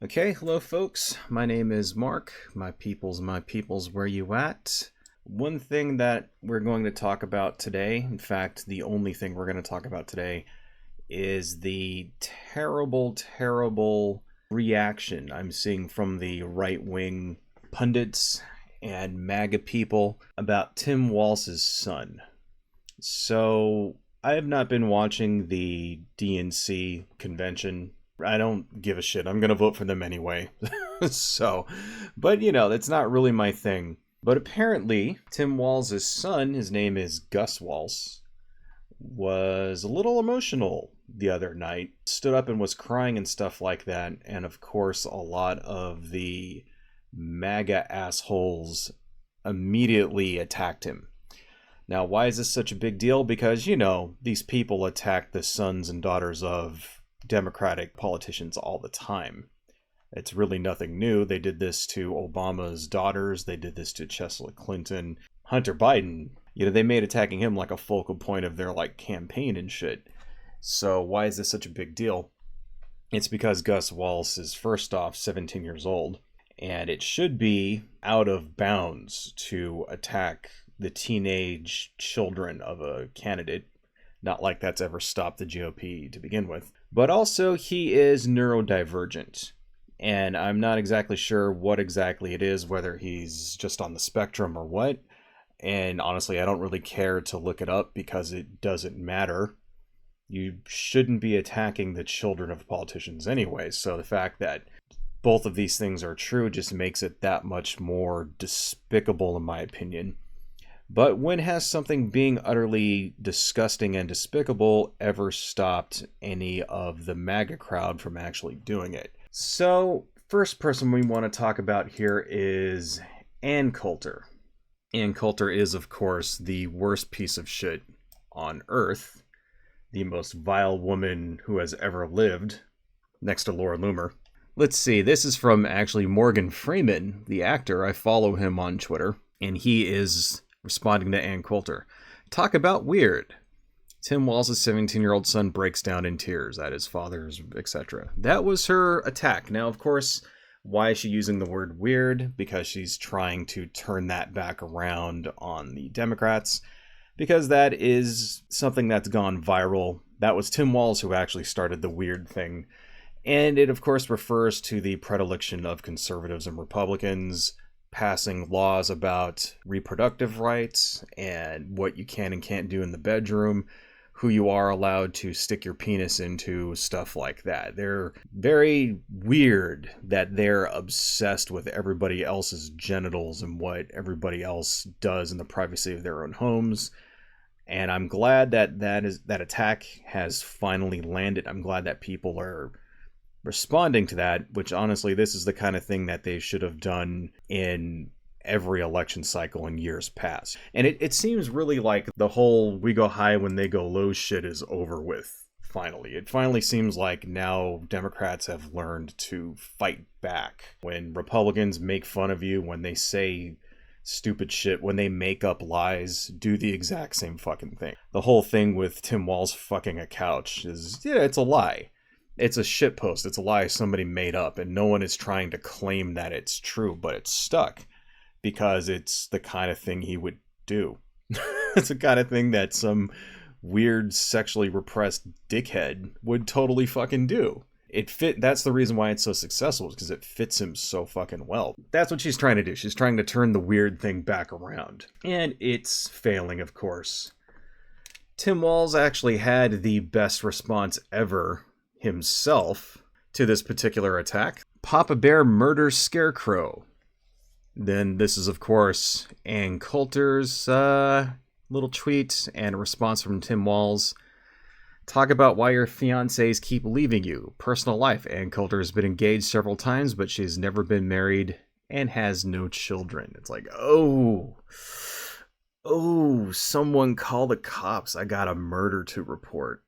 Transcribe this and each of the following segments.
Okay, hello folks. My name is Mark. My peoples, where you at? One thing that we're going to talk about today, in fact, the only thing we're going to talk about today, is the terrible reaction I'm seeing from the right-wing pundits and MAGA people about Tim Walz's son. So, I have not been watching the DNC convention. I don't give a shit. I'm going to vote for them anyway. But that's not really my thing. But apparently, Tim Walz's son, his name is Gus Walz, was a little emotional the other night. Stood up and was crying and stuff like that. And of course, a lot of the MAGA assholes immediately attacked him. Now, why is this such a big deal? Because, these people attack the sons and daughters of Democratic politicians all the time. It's really nothing new. They did this to Obama's daughters. They did this to Chelsea Clinton. Hunter Biden, they made attacking him like a focal point of their campaign and shit. So why is this such a big deal? It's because Gus Walz is first off 17 years old, and it should be out of bounds to attack the teenage children of a candidate. Not like that's ever stopped the GOP to begin with. But also, he is neurodivergent. And I'm not exactly sure what exactly it is, whether he's just on the spectrum or what. And honestly, I don't really care to look it up because it doesn't matter. You shouldn't be attacking the children of politicians anyway. So the fact that both of these things are true just makes it that much more despicable, in my opinion. But when has something being utterly disgusting and despicable ever stopped any of the MAGA crowd from actually doing it? So, first person we want to talk about here is Ann Coulter. Ann Coulter is, of course, the worst piece of shit on earth. The most vile woman who has ever lived, next to Laura Loomer. Let's see, this is from actually Morgan Freeman, the actor. I follow him on Twitter, and he is responding to Ann Coulter. Talk about weird. Tim Walz's 17-year-old son breaks down in tears at his father's, etc. That was her attack. Now, of course, why is she using the word weird? Because she's trying to turn that back around on the Democrats. Because that is something that's gone viral. That was Tim Walz who actually started the weird thing. And it, of course, refers to the predilection of conservatives and Republicans passing laws about reproductive rights and what you can and can't do in the bedroom, who you are allowed to stick your penis into, stuff like that. They're very weird that they're obsessed with everybody else's genitals and what everybody else does in the privacy of their own homes. And I'm glad that that attack has finally landed. I'm glad that people are responding to that, which honestly, this is the kind of thing that they should have done in every election cycle in years past. And it seems really like the whole we go high when they go low shit is over with, finally. It finally seems like now Democrats have learned to fight back. When Republicans make fun of you, when they say stupid shit, when they make up lies, do the exact same fucking thing. The whole thing with Tim Walz fucking a couch is, it's a lie. It's a shitpost. It's a lie somebody made up, and no one is trying to claim that it's true, but it's stuck because it's the kind of thing he would do. It's the kind of thing that some weird sexually repressed dickhead would totally fucking do. That's the reason why it's so successful, is because it fits him so fucking well. That's what she's trying to do. She's trying to turn the weird thing back around. And it's failing, of course. Tim Walz actually had the best response ever himself to this particular attack. Papa Bear murders Scarecrow. Then this is, of course, Ann Coulter's little tweet and a response from Tim Walz. Talk about why your fiancés keep leaving you. Personal life. Ann Coulter has been engaged several times, but she's never been married and has no children. It's like, oh, someone call the cops. I got a murder to report.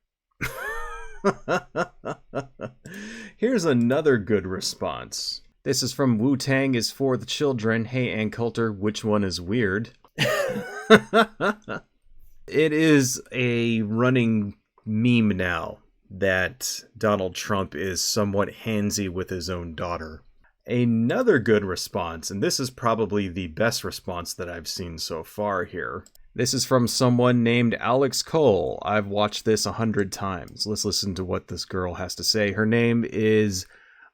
Here's another good response. This is from Wu-Tang is for the children. Hey, Ann Coulter, which one is weird? It is a running meme now that Donald Trump is somewhat handsy with his own daughter. Another good response, and this is probably the best response that I've seen so far here. This is from someone named Alex Cole. I've watched this 100 times. Let's listen to what this girl has to say. Her name is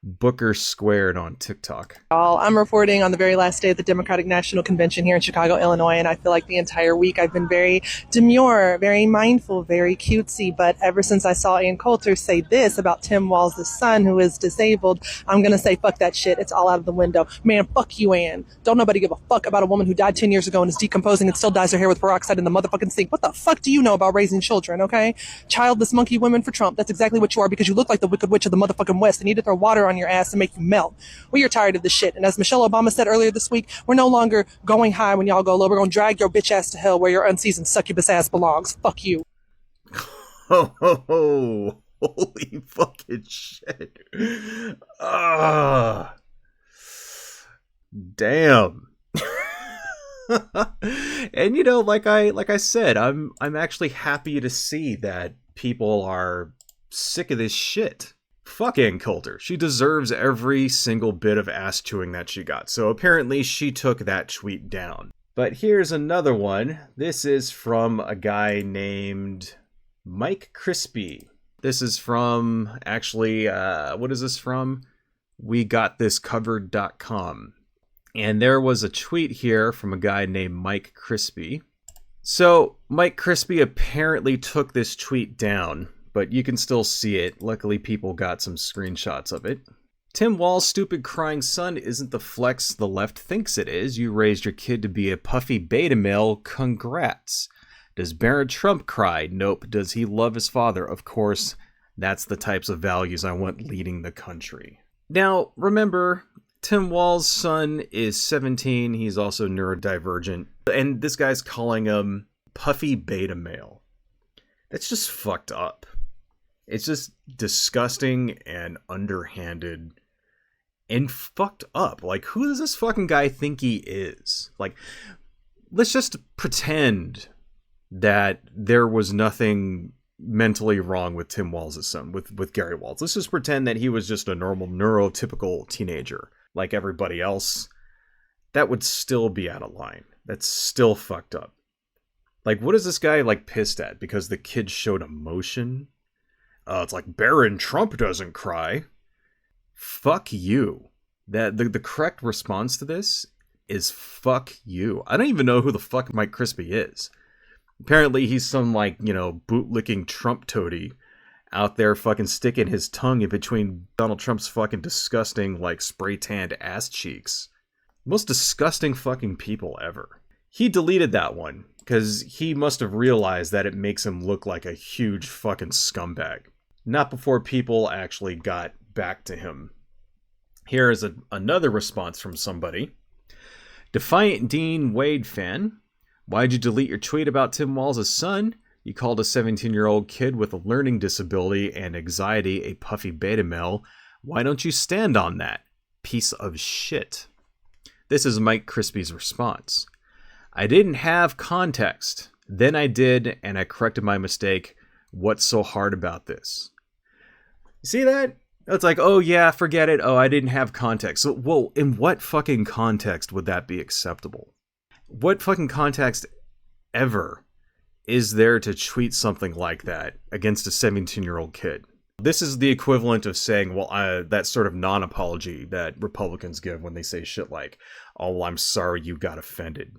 Booker Squared on TikTok. I'm reporting on the very last day of the Democratic National Convention here in Chicago, Illinois, and I feel like the entire week I've been very demure, very mindful, very cutesy, but ever since I saw Ann Coulter say this about Tim Walz' son who is disabled, I'm going to say fuck that shit. It's all out of the window. Man, fuck you, Ann. Don't nobody give a fuck about a woman who died 10 years ago and is decomposing and still dyes her hair with peroxide in the motherfucking sink. What the fuck do you know about raising children, okay? Childless monkey women for Trump. That's exactly what you are because you look like the Wicked Witch of the motherfucking West and need to throw water on your ass and make you melt. We are tired of this shit. And as Michelle Obama said earlier this week, we're no longer going high when y'all go low. We're going to drag your bitch ass to hell where your unseasoned succubus ass belongs. Fuck you. Oh, holy fucking shit. Ah. Damn. And like I said, I'm actually happy to see that people are sick of this shit. Fuck Ann Coulter. She deserves every single bit of ass chewing that she got. So apparently she took that tweet down. But here's another one. This is from a guy named Mike Crispy. This is from, actually, what is this from? WeGotThisCovered.com. And there was a tweet here from a guy named Mike Crispy. So Mike Crispy apparently took this tweet down, but you can still see it. Luckily, people got some screenshots of it. Tim Walz's stupid crying son isn't the flex the left thinks it is. You raised your kid to be a puffy beta male. Congrats. Does Barron Trump cry? Nope. Does he love his father? Of course. That's the types of values I want leading the country. Now, remember, Tim Walz's son is 17. He's also neurodivergent. And this guy's calling him puffy beta male. That's just fucked up. It's just disgusting and underhanded and fucked up. Like, who does this fucking guy think he is? Like, let's just pretend that there was nothing mentally wrong with Tim Walz's son, with Gary Walz. Let's just pretend that he was just a normal, neurotypical teenager like everybody else. That would still be out of line. That's still fucked up. Like, what is this guy, pissed at? Because the kid showed emotion? It's like, Barron Trump doesn't cry. Fuck you. The correct response to this is fuck you. I don't even know who the fuck Mike Crispy is. Apparently he's some, bootlicking Trump toady out there fucking sticking his tongue in between Donald Trump's fucking disgusting, spray-tanned ass cheeks. Most disgusting fucking people ever. He deleted that one because he must have realized that it makes him look like a huge fucking scumbag. Not before people actually got back to him. Here is another response from somebody. Defiant Dean Wade fan. Why'd you delete your tweet about Tim Walz's son? You called a 17-year-old kid with a learning disability and anxiety a puffy beta male. Why don't you stand on that? Piece of shit. This is Mike Crispy's response. I didn't have context. Then I did, and I corrected my mistake. What's so hard about this? You see that? It's like, oh yeah, forget it. Oh, I didn't have context. So, well, in what fucking context would that be acceptable? What fucking context ever is there to tweet something like that against a 17-year-old kid? This is the equivalent of saying, well, that sort of non-apology that Republicans give when they say shit like, oh, well, I'm sorry you got offended.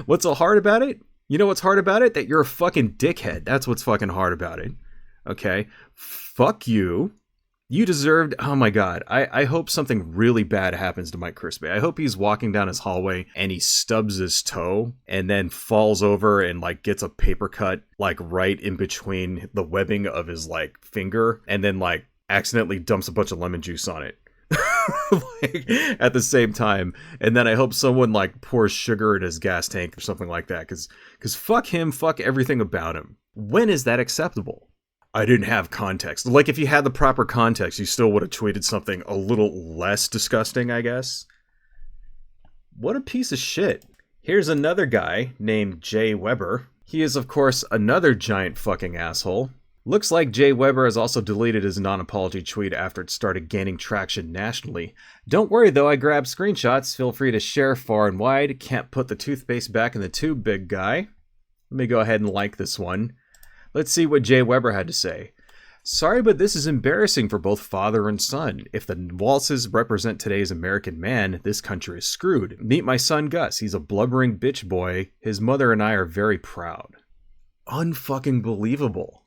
What's so hard about it? You know what's hard about it? That you're a fucking dickhead. That's what's fucking hard about it. Okay? Fuck you. You deserved... Oh my god. I hope something really bad happens to Mike Crispy. I hope he's walking down his hallway and he stubs his toe and then falls over and gets a paper cut right in between the webbing of his finger and then accidentally dumps a bunch of lemon juice on it. At the same time. And then I hope someone pours sugar in his gas tank or something like that. Because fuck him, fuck everything about him. When is that acceptable? I didn't have context. If you had the proper context, you still would have tweeted something a little less disgusting, I guess. What a piece of shit. Here's another guy named Jay Weber. He is, of course, another giant fucking asshole. Looks like Jay Weber has also deleted his non-apology tweet after it started gaining traction nationally. Don't worry though, I grabbed screenshots. Feel free to share far and wide. Can't put the toothpaste back in the tube, big guy. Let me go ahead and like this one. Let's see what Jay Weber had to say. Sorry, but this is embarrassing for both father and son. If the Walzes represent today's American man, this country is screwed. Meet my son Gus. He's a blubbering bitch boy. His mother and I are very proud. Unfucking believable.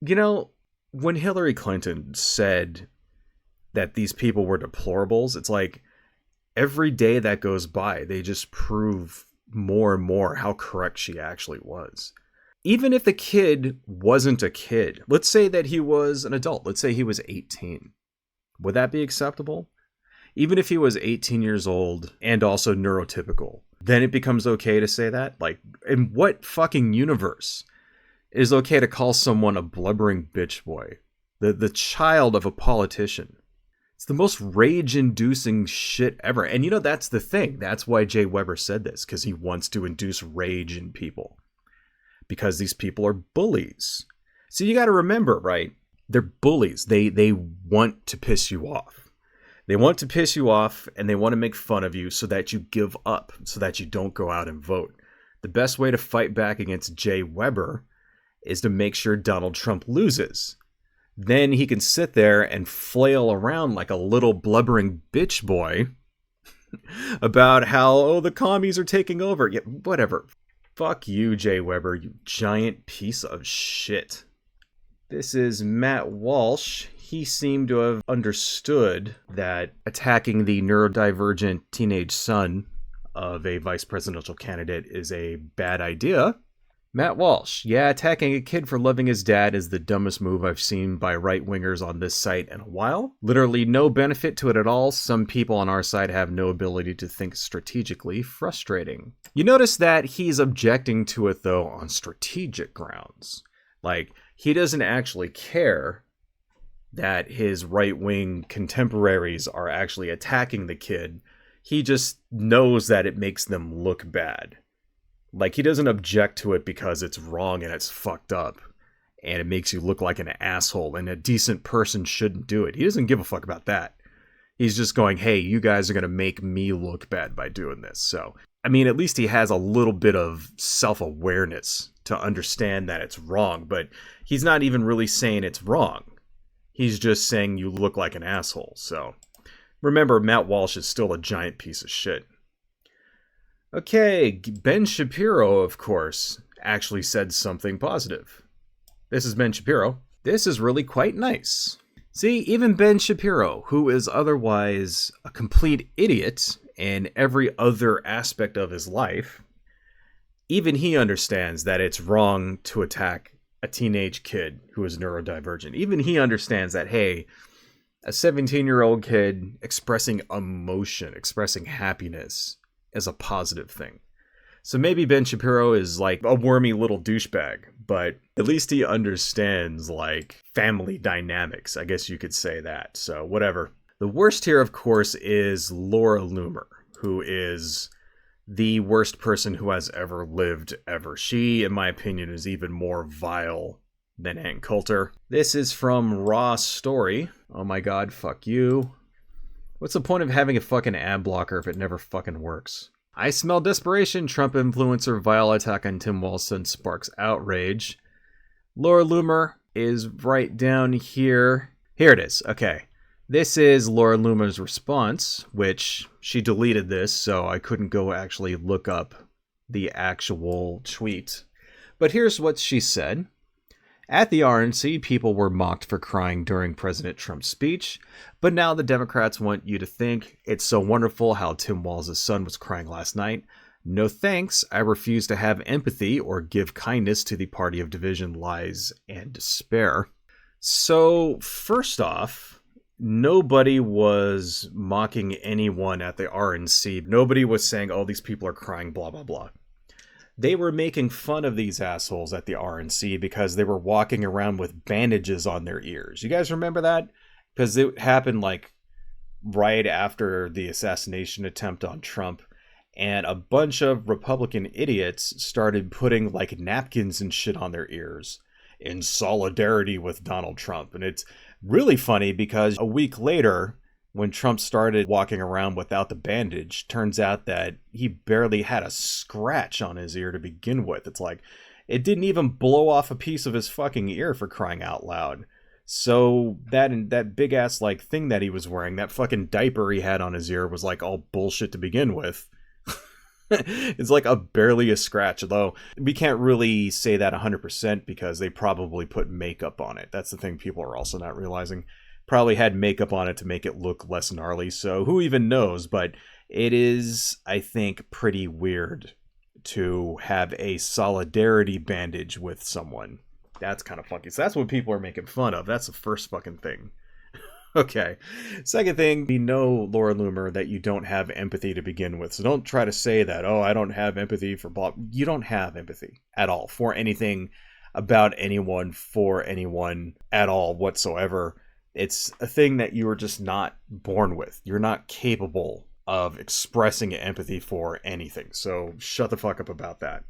You know, when Hillary Clinton said that these people were deplorables, it's like every day that goes by, they just prove more and more how correct she actually was. Even if the kid wasn't a kid, let's say that he was an adult, let's say he was 18, would that be acceptable? Even if he was 18 years old and also neurotypical, then it becomes okay to say that? Like, in what fucking universe is okay to call someone a blubbering bitch boy? The child of a politician. It's the most rage-inducing shit ever. And you know, that's the thing. That's why Jay Weber said this, because he wants to induce rage in people. Because these people are bullies. So you got to remember, right? They're bullies. They want to piss you off. They want to piss you off, and they want to make fun of you so that you give up, so that you don't go out and vote. The best way to fight back against Jay Weber is to make sure Donald Trump loses. Then he can sit there and flail around like a little blubbering bitch boy about how, oh, the commies are taking over. Yeah, whatever. Fuck you, Jay Weber, you giant piece of shit. This is Matt Walsh. He seemed to have understood that attacking the neurodivergent teenage son of a vice presidential candidate is a bad idea. Matt Walsh, yeah, attacking a kid for loving his dad is the dumbest move I've seen by right-wingers on this site in a while. Literally no benefit to it at all. Some people on our side have no ability to think strategically. Frustrating. You notice that he's objecting to it, though, on strategic grounds. Like, he doesn't actually care that his right-wing contemporaries are actually attacking the kid. He just knows that it makes them look bad. Like, he doesn't object to it because it's wrong and it's fucked up and it makes you look like an asshole and a decent person shouldn't do it. He doesn't give a fuck about that. He's just going, hey, you guys are going to make me look bad by doing this. So, I mean, at least he has a little bit of self-awareness to understand that it's wrong, but he's not even really saying it's wrong. He's just saying you look like an asshole. So, remember, Matt Walsh is still a giant piece of shit. Okay, Ben Shapiro, of course, actually said something positive. This is Ben Shapiro. This is really quite nice. See, even Ben Shapiro, who is otherwise a complete idiot in every other aspect of his life, even he understands that it's wrong to attack a teenage kid who is neurodivergent. Even he understands that, hey, a 17-year-old kid expressing emotion, expressing happiness, as a positive thing. So maybe Ben Shapiro is like a wormy little douchebag, but at least he understands like family dynamics. I guess you could say that. So whatever. The worst here, of course, is Laura Loomer, who is the worst person who has ever lived ever. She, in my opinion, is even more vile than Ann Coulter. This is from Raw Story. Oh my god, fuck you. What's the point of having a fucking ad blocker if it never fucking works? I smell desperation. Trump influencer vile attack on Tim Walz sparks outrage. Laura Loomer is right down here. Here it is. Okay. This is Laura Loomer's response, which she deleted this, so I couldn't go actually look up the actual tweet. But here's what she said. At the RNC, people were mocked for crying during President Trump's speech, but now the Democrats want you to think it's so wonderful how Tim Walz's son was crying last night. No thanks, I refuse to have empathy or give kindness to the party of division, lies, and despair. So, first off, nobody was mocking anyone at the RNC. Nobody was saying, oh, these people are crying, blah, blah, blah. They were making fun of these assholes at the RNC because they were walking around with bandages on their ears. You guys remember that? Because it happened like right after the assassination attempt on Trump, and a bunch of Republican idiots started putting like napkins and shit on their ears in solidarity with Donald Trump. And it's really funny because a week later, when Trump started walking around without the bandage, turns out that he barely had a scratch on his ear to begin with. It's like, it didn't even blow off a piece of his fucking ear, for crying out loud. So that big ass like thing that he was wearing, that fucking diaper he had on his ear, was like all bullshit to begin with. It's like barely a scratch, although we can't really say that 100% because they probably put makeup on it. That's the thing people are also not realizing. Probably had makeup on it to make it look less gnarly, so who even knows? But it is, I think, pretty weird to have a solidarity bandage with someone. That's kind of funky. So that's what people are making fun of. That's the first fucking thing. Okay. Second thing, we know, Laura Loomer, that you don't have empathy to begin with. So don't try to say that, oh, I don't have empathy for blah. You don't have empathy at all for anything, about anyone, for anyone at all whatsoever. It's a thing that you are just not born with. You're not capable of expressing empathy for anything. So shut the fuck up about that.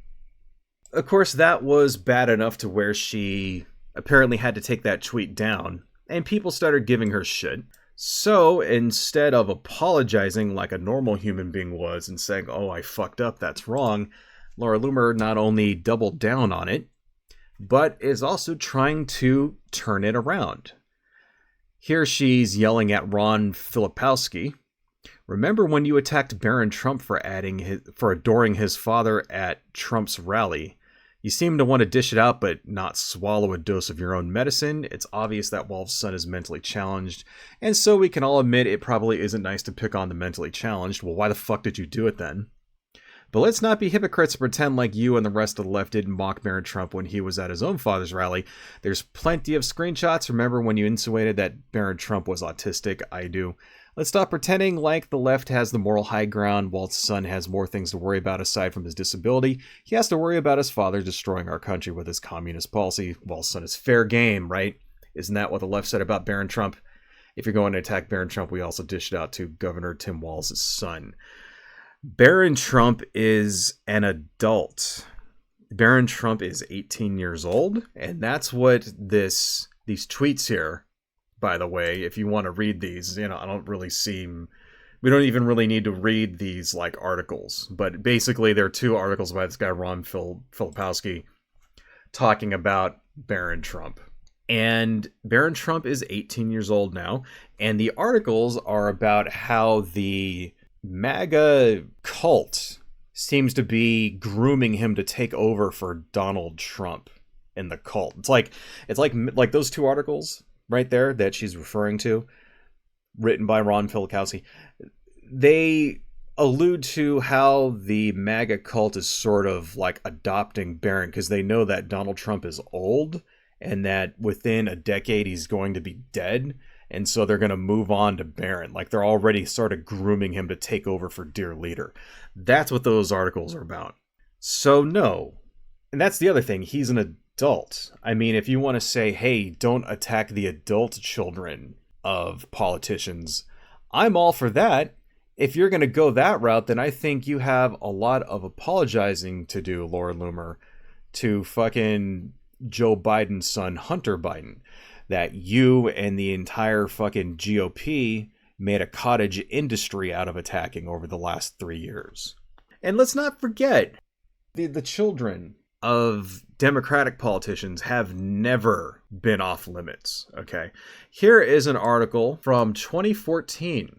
Of course, that was bad enough to where she apparently had to take that tweet down, and people started giving her shit. So instead of apologizing like a normal human being was and saying, oh, I fucked up, that's wrong, Laura Loomer not only doubled down on it, but is also trying to turn it around. Here she's yelling at Ron Filipowski. Remember when you attacked Barron Trump for adoring his father at Trump's rally? You seem to want to dish it out, but not swallow a dose of your own medicine. It's obvious that Walz's son is mentally challenged, and so we can all admit it probably isn't nice to pick on the mentally challenged. Well, why the fuck did you do it then? But let's not be hypocrites and pretend like you and the rest of the left didn't mock Barron Trump when he was at his own father's rally. There's plenty of screenshots. Remember when you insinuated that Barron Trump was autistic? I do. Let's stop pretending like the left has the moral high ground. Walt's son has more things to worry about aside from his disability. He has to worry about his father destroying our country with his communist policy. Walt's son is fair game, right? Isn't that what the left said about Barron Trump? If you're going to attack Barron Trump, we also dished it out to Governor Tim Walz's son. Barron Trump is an adult. Barron Trump is 18 years old, and that's what these tweets here, by the way, if you want to read these, we don't even really need to read these like articles, but basically there are two articles by this guy Ron Filipowski talking about Barron Trump. And Barron Trump is 18 years old now, and the articles are about how the MAGA cult seems to be grooming him to take over for Donald Trump in the cult. It's like those two articles right there that she's referring to, written by Ron Filipowski. They allude to how the MAGA cult is sort of like adopting Barron because they know that Donald Trump is old and that within a decade he's going to be dead. And so they're going to move on to Barron. Like they're already sort of grooming him to take over for dear leader. That's what those articles are about. So no. And that's the other thing. He's an adult. I mean, if you want to say, hey, don't attack the adult children of politicians, I'm all for that. If you're going to go that route, then I think you have a lot of apologizing to do, Laura Loomer, to fucking Joe Biden's son, Hunter Biden. That you and the entire fucking GOP made a cottage industry out of attacking over the last 3 years. And let's not forget, the children of Democratic politicians have never been off limits, okay? Here is an article from 2014.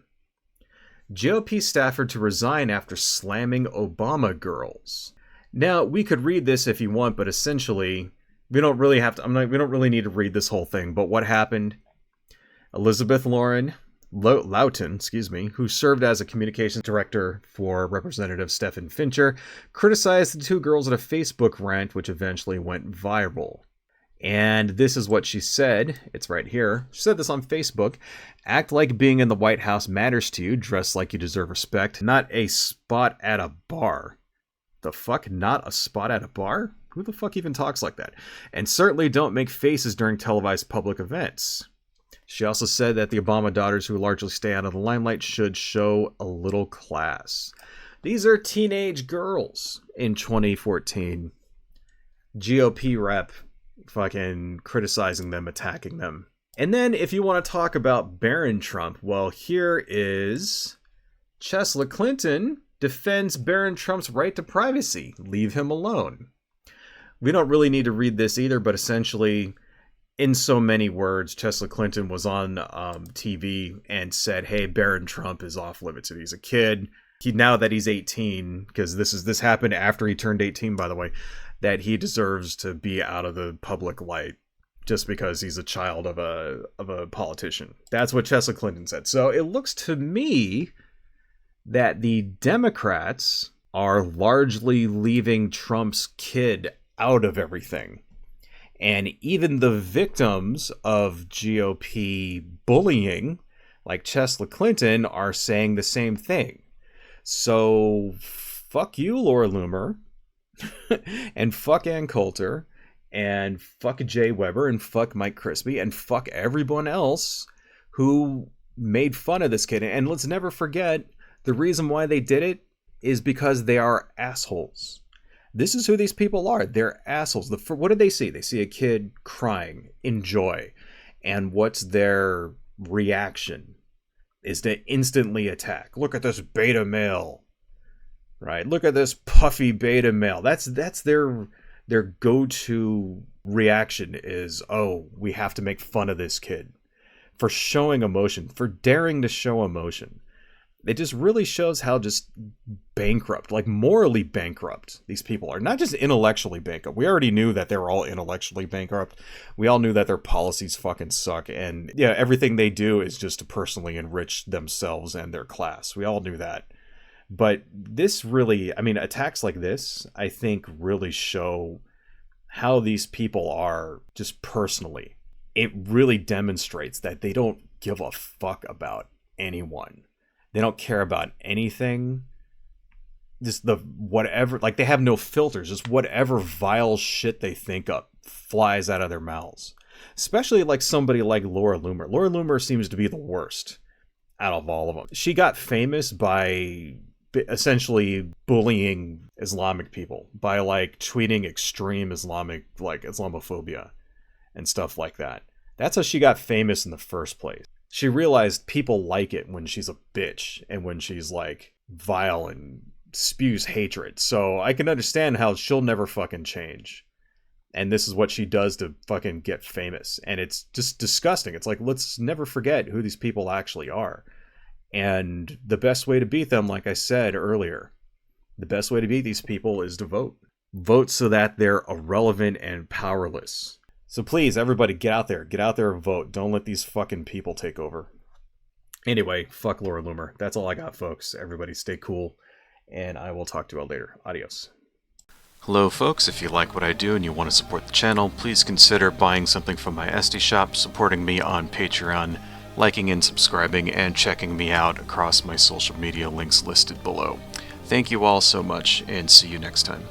GOP staffer to resign after slamming Obama girls. Now, we could read this if you want, but essentially, we don't really need to read this whole thing, but what happened? Elizabeth Lowton, who served as a communications director for Representative Stephen Fincher, criticized the two girls at a Facebook rant, which eventually went viral. And this is what she said. It's right here. She said this on Facebook. Act like being in the White House matters to you. Dress like you deserve respect. Not a spot at a bar. The fuck? Not a spot at a bar? Who the fuck even talks like that? And certainly don't make faces during televised public events. She also said that the Obama daughters, who largely stay out of the limelight, should show a little class. These are teenage girls in 2014. GOP rep fucking criticizing them, attacking them. And then if you want to talk about Barron Trump, well, here is Chesla Clinton defends Barron Trump's right to privacy. Leave him alone. We don't really need to read this either, but essentially, in so many words, Chesla Clinton was on TV and said, hey, Barron Trump is off limits. He's a kid. Now that he's 18, because this happened after he turned 18, by the way, that he deserves to be out of the public light just because he's a child of a politician. That's what Chesla Clinton said. So it looks to me that the Democrats are largely leaving Trump's kid out of everything. And even the victims of GOP bullying, like Chesla Clinton, are saying the same thing. So fuck you, Laura Loomer, and fuck Ann Coulter, and fuck Jay Weber, and fuck Mike Crispy, and fuck everyone else who made fun of this kid. And let's never forget, the reason why they did it is because they are assholes. This is who these people are. They're assholes. What did they see? They see a kid crying in joy. And what's their reaction? Is to instantly attack. Look at this beta male. Right? Look at this puffy beta male. That's their go-to reaction is, oh, we have to make fun of this kid for showing emotion, for daring to show emotion. It just really shows how just bankrupt, like morally bankrupt these people are. Not just intellectually bankrupt. We already knew that they were all intellectually bankrupt. We all knew that their policies fucking suck. And yeah, everything they do is just to personally enrich themselves and their class. We all knew that. But this really, I mean, attacks like this, I think really show how these people are just personally. It really demonstrates that they don't give a fuck about anyone. They don't care about anything. Just the whatever, like they have no filters. Just whatever vile shit they think up flies out of their mouths. Especially like somebody like Laura Loomer. Laura Loomer seems to be the worst out of all of them. She got famous by essentially bullying Islamic people, by like tweeting extreme Islamic, like Islamophobia and stuff like that. That's how she got famous in the first place. She realized people like it when she's a bitch and when she's like vile and spews hatred. So I can understand how she'll never fucking change. And this is what she does to fucking get famous. And it's just disgusting. It's like, let's never forget who these people actually are. And the best way to beat them, like I said earlier, the best way to beat these people is to vote. Vote so that they're irrelevant and powerless. So please, everybody, get out there and vote. Don't let these fucking people take over. Anyway, fuck Laura Loomer. That's all I got, folks. Everybody stay cool, and I will talk to you all later. Adios. Hello, folks. If you like what I do and you want to support the channel, please consider buying something from my Etsy shop, supporting me on Patreon, liking and subscribing, and checking me out across my social media links listed below. Thank you all so much, and see you next time.